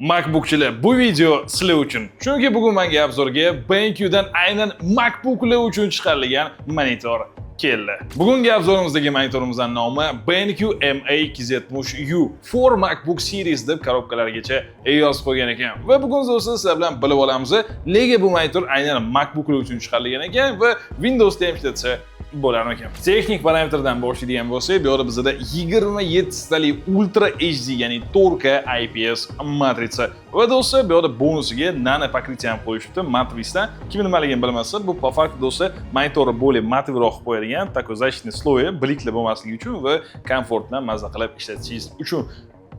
MacBookchilar, bu video sizlar uchun. Chunki bugun menga obzorga BenQ dan aynan MacBooklar uchun chiqarilgan monitor keldi. Bugungi obzorimizdagi monitorimizning nomi BenQ MA270U 4 MacBook Series deb korobkalargacha yozib qo'ygan ekan. Va bugun do'stlar sizlar bilan bilib olamiz, nega bu monitor aynan MacBooklar uchun chiqarilgan ekan va Windowsda ham ishlatsa bo'lar ekan. Texnik parametrdan boshlaydigan bo'lsak, bu yerda bizda 27 talik Ultra HD, ya'ni 4K IPS matrica. Va do'stlar, bu yerda bonusiga nano покрытие ham qo'yishibdi matrisdan. Kim nimaligini bilmasa, bu po fakt do'stlar monitorni bo'lib matviroq qilib qo'yadigan, такой защитный слой, bilikli bo'lmasligi uchun va komfortdan mazza qilib ishlatishingiz uchun.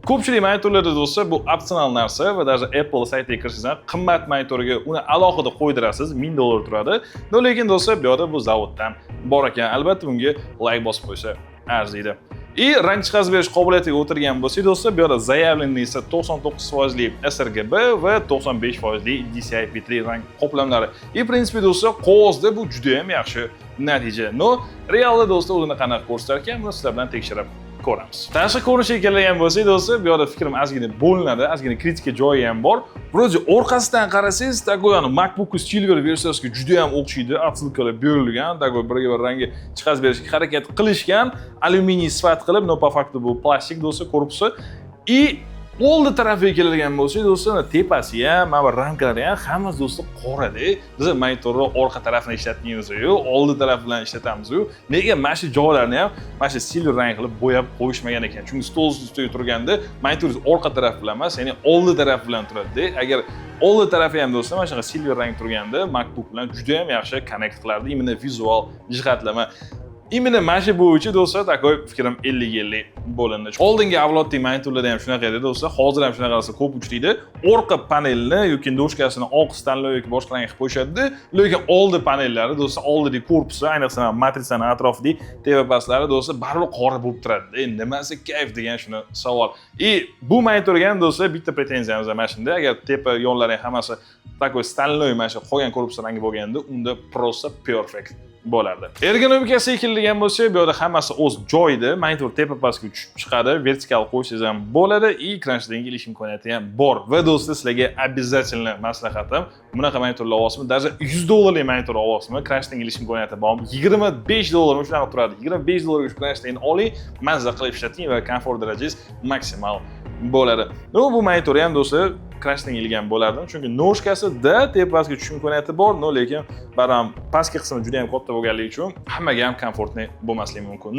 Ko'pchilik monitorlarda do'stlar bu opsional narsa va даже Apple saytiga kirsangiz qimmat monitorga uni alohida qo'ydirasiz, $1000 turadi. Lekin do'stlar, bu yerda bu zavoddan bor ekan. Albatta bunga like bosib qo'ysa arziydi. Rang chiqazib berish qobiliyatiga o'tirgan bo'lsak do'stlar, bu yerda zaявленный esa 99% sRGB va 95% DCI-P3 rang qoplamlari. В принципе do'stlar, qog'ozda bu juda ham yaxshi natija. No, realda do'stlar o'zini qanaqa ko'rsatar ekan, buni sizlar bilan tekshirib ko'ramiz. Tashqi ko'rinishiga keladigan bo'lsak do'stlar, bu yerda fikrim ozgina bo'linadi, ozgina kritika joyi ham bor. Вроде orqasidan qarasangiz, такой MacBook Silver versiyasiga juda ham o'xshaydi. Отсылкалар berilgan, такой birga-bir rangga chiqazib berishga harakat qilishgan, alyuminiy sifat qilib, no po faktu bu plastik do'stlar korpusi. Oldi tarafiga keladigan bo'lsak do'stlar, tepasi ham, mana ramkalari ham hammasi do'stlar qorada. Biz monitorni orqa tarafini ishlatmaymiz-ku, oldi taraf bilan ishlatamiz-ku. Nega mana shu joylarni ham mana shu silver rang qilib bo'yab qo'yishmagan ekan? Chunki stol ustiga turganda monitoringiz orqa taraf bilan emas, ya'ni oldi taraf bilan turadi. Agar oldi tarafi ham do'stlar mana shunday silver rang turganda MacBook bilan juda ham yaxshi connect qilardi, imенно vizual jihatlama. Именно mana shu bo'yicha do'stlar, takoy fikrim 50-50 bo'lindi. Oldingi avloddagi monitorlarda ham shunaqa edi do'stlar, hozir ham shunaqa qilsa ko'p uchlaydi. Orqa panelni yoki doshkasini oq tanlov yoki boshqa rang qilib qo'yishadi, lekin oldi panellari do'stlar, oldidagi korpusi, ayniqsa matrisaning atrofidagi tepa pastlari do'stlar baribir qora bo'lib turadi. Nimasi kayf degan shuni savol. Bu monitorga ham do'stlar bitta pretenziyamiz mana shunda, agar tepa yonlari hammasi takoy tanlov mana shu qolgan korpus rangi bo'lganda, unda просто perfect bo'lardi. Ergonomikasiga keladigan bo'lsa, bu yerda hammasi o'z joyida, monitor tepa pastga tushib chiqadi, vertikal qo'ysangiz ham bo'ladi, ekranchidan ilish imkoniyati ham bor. Va do'stlar, sizlarga обязательно maslahatim, bunaqa monitorlar olasizmi, даже $100 monitor olasizmi, crashdan ilish imkoniyati bor. $25 shunaqa turadi. $25 shu crashdan oling, mazza qilib ishlating va komfort darajangiz maksimal bo'ladi. Bu monitor ham do'stlar crashdan ilgan bo'lardim, chunki noshkasida tepasiga tushish imkoniyati bor, lekin baram pastki qismi juda ham katta bo'lganligi uchun hammaga ham komfortli bo'lmasligi mumkin.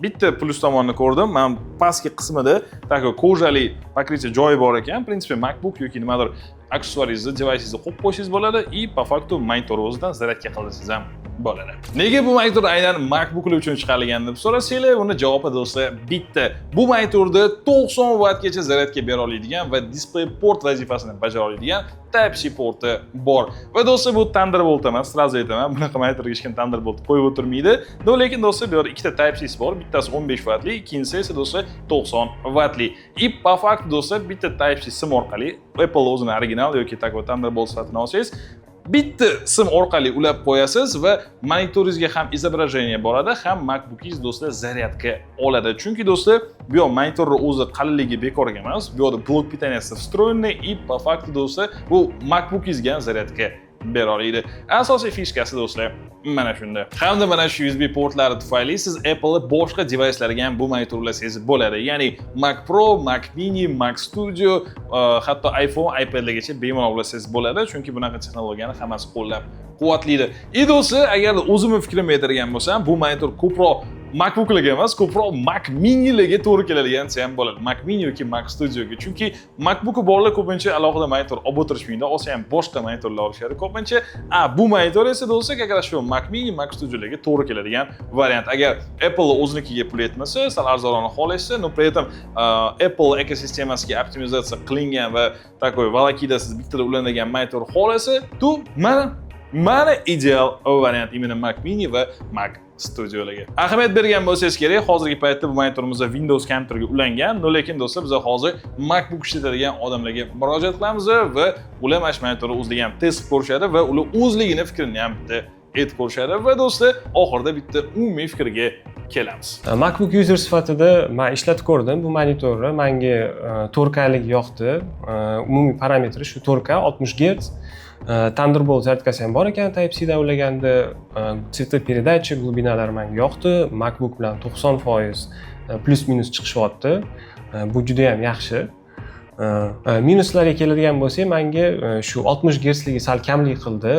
Bitta plus tomonni ko'rdim. Men pastki qismida takoy kojali покрытие joyi bor ekan. В принципе, MacBook yoki nimadir aksessuaringizni, device'ingizni qo'yib qo'ysangiz bo'ladi, po faktu monitor o'zidan zaryadga qilsangiz ham bo'ladi. Nega bu monitor aynan MacBooklar uchun chiqarilgan deb so'rasanglar, uni javobi do'stlar bitta. Bu monitorda 90 vattgacha zaryadga bera oladigan va DisplayPort vazifasini bajara oladigan Type-C porti bor. Va do'stlar, bu Thunderbolt emas, sразу aytaman. Bunaqa monitorga hech kim Thunderbolt qo'yib o'tirmaydi. Lekin do'stlar, bu yerda ikkita Type-C bor. Bittasi 15 vattli, ikkinchisi esa do'stlar 90 vattli. Po fakt do'stlar, bitta Type-C sim orqali Apple o'zining original yoki takoy Thunderbolt sifatini olsangiz, bitta sim orqali ulab qo'yasiz va monitoringizga ham izobrazение boradi, ham MacBookingiz do'stlar zaryadga oladi. Chunki do'stlar, bu yoq monitorning o'zi qalinligi bekorga emas, bu yoqda blok питанияsi встроенный по факту do'stlar, bu MacBookingizga zaryadga bera oladi. Asosiy fishkasi do'stlar mana shunda. Hamda mana shu USB portlari tufayli siz Apple boshqa device'larga ham bu monitor ulasangiz bo'ladi. Ya'ni Mac Pro, Mac Mini, Mac Studio, hatto iPhone, iPadlargacha bemalol ulasangiz bo'ladi, chunki bunaqa texnologiyani hammasi qo'llab-quvvatlaydi. Do'stlar, agar o'zimning fikrimni aytadigan bo'lsam, bu monitor ko'proq MacBooklarga emas, ko'proq Mac Mini'larga to'g'ri keladigan desa ham bo'ladi. Mac Mini yoki Mac Studio'ga. Chunki MacBook'i borlar ko'pincha alohida monitor olib o'tirishmaydi, olsa ham boshqa monitorlar olishadi ko'pincha. Bu monitor esa do'stlar, agar shu Mac Mini, Mac Studio'larga to'g'ri keladigan variant. Agar Apple o'zinikiga pul yetmasa, sal arzonroq xohlasa, при этом Apple ekosistemasiga optimizatsiya qilingan va takoy valakidasiz bittada ulanadigan monitor xohlasa, to mana ideal variant imенно Mac Mini va Mac Studio'larga. Ahamiyat bergan bo'lsangiz kerak, hozirgi paytda bu monitorimizda Windows kompyuterga ulangan, lekin do'stlar, biz hozir MacBook ishlatadigan odamlarga murojaat qilamiz va ular mana shu monitorni o'zligi ham test qilib ko'rishadi va ular o'zligini fikrini ham bitta aytib ko'rishadi va do'stlar, oxirida bitta umumiy fikrga kelamiz. MacBook user sifatida men ishlatib ko'rdim bu monitorni. Menga 4K lik yoqdi. Umumiy parametri shu 4K 60 Hz. Thunderbolt sertifikasi ham bor ekan, Type-C dan ulaganda svetопередача glubinalar menga yoqdi. MacBook bilan 90% plus minus chiqishyapti. Bu juda ham yaxshi. Minuslarga keladigan bo'lsak, menga shu 60 Hz ligi sal kamlik qildi.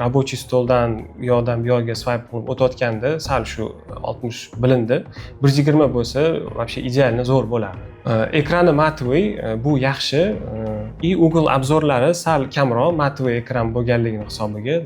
Рабочий stoldan u yoqdan bu yoqqa swipe qilib o'tayotganda sal shu 60 bilindi. 120 bo'lsa, вообще idealni zo'r bo'ladi. Ekrani matviy, bu yaxshi. Google obzorlari sal kamroq matviy ekran bo'lganligini hisobiga,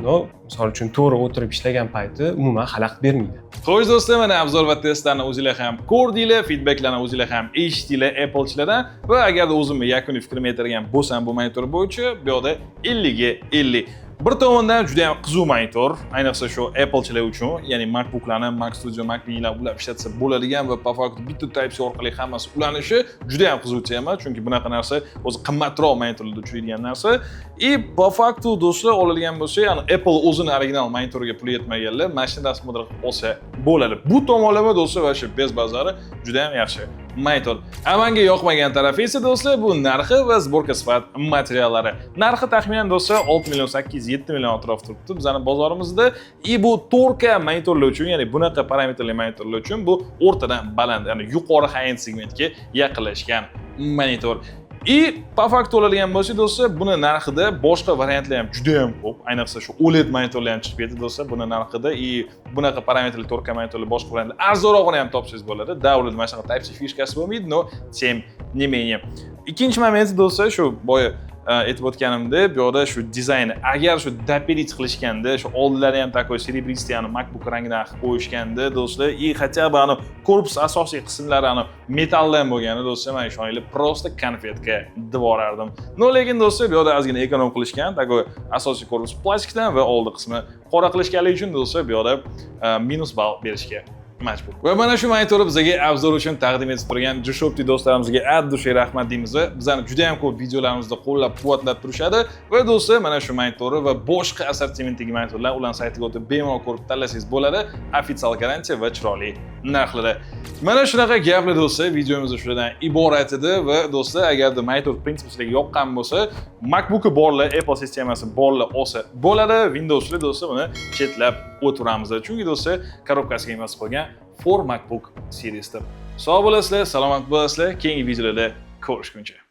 misol uchun to'g'ri o'tirib ishlagan payti umuman xalaqit bermaydi. Xo'sh do'stlar, mana obzor va testlarni o'zingizlar ham ko'rdinglar, feedbacklarni o'zingizlar ham eshitdinglar Apple'chilardan va agarda o'zimni yakuniy fikrimni aytadigan bo'lsam bu monitor bo'yicha, bu yoqda 50 ga 50. Bir tomondan juda ham qiziq monitor, ayniqsa shu Apple'chilar uchun, ya'ni MacBooklarni, Mac Studio, Mac Mini'lar ulab ishlatsa bo'ladigan va po faktu bitta Type-C orqali hammasi ulanishi juda ham qiziqchi emas, chunki bunaqa narsa o'zi qimmatroq monitorlarda uchraydigan narsa. Po faktu do'stlar oladigan bo'lsa, ya'ni Apple o'zini original monitoriga puli yetmaganlar mana shunday dasturlar olsa bo'ladi. Bu tomonlama do'stlar va shu bez bazari juda ham yaxshi monitor. Menga yoqmagan tarafi esa do'stlar bu narxi va sborka sifat materiallari. Narxi taxminan do'stlar 6.8-7 million atrofida turibdi bizning bozorimizda. Bu 4K monitorlar uchun, ya'ni bunaqa parametrli monitorlar uchun bu o'rtadan baland, ya'ni yuqori high-end segmentga yaqinlashgan monitor. Po faktu oladigan bo'lsak do'stlar, buni narxida boshqa variantlar ham juda ham ko'p. Ayniqsa shu OLED monitorlar ham chiqib ketdi do'stlar. Buni narxida bunaqa parametrli 4K monitorlar boshqa variantlar arzonrog'ini ham topsangiz bo'ladi. Davlat mana shunaqa Type-C fishkasi bo'lmaydi, no tем не менее. Ikkinchi moment do'stlar, shu boya aytib o'tganimdek, bu yoqda shu dizayn, agar shu dapelить qilishganda, shu oldilari ham takoy serебристый MacBook rangidan qilib qo'yishganda do'stlar, хотя бы korpus asosiy qismlari metalldan bo'lgani do'stlar, men ishoninglar, просто konfetga devorardim. Lekin do'stlar, bu yoqda ozgina ekonom qilishgan, takoy asosiy korpus plastikdan va oldi qismi qora qilishganligi uchun do'stlar, bu yoqda minus ball berishga majbur. Va mana shu monitorni bizga obzor uchun taqdim etib turgan Jushopti do'stlarimizga ad-dushay rahmat deymiz. Bizlarni juda ham ko'p videolarimizda qo'llab-quvvatlab turishadi va do'stlar, mana shu monitorni va boshqa assortimentdagi monitorlar ularning saytiga o'tib bemalol ko'rib tanlasangiz bo'ladi. Ofitsial garantiya va chiroyli narxlarda. Mana shunaqa gaplar do'stlar, videomiz shulardan iborat edi va do'stlar, agarda monitor prinsipi sizlarga yoqqan bo'lsa, MacBook'i borlar, Apple sistemasi borlar olsa bo'ladi. Windows'lar do'stlar buni chetlab o'tiramiz. Chunki do'stlar, korobkasiga emas qolgan 4 MacBook seriesdir. Sog' bo'lasizlar, salomat bo'lasizlar. Keyingi videolarda ko'rishguncha.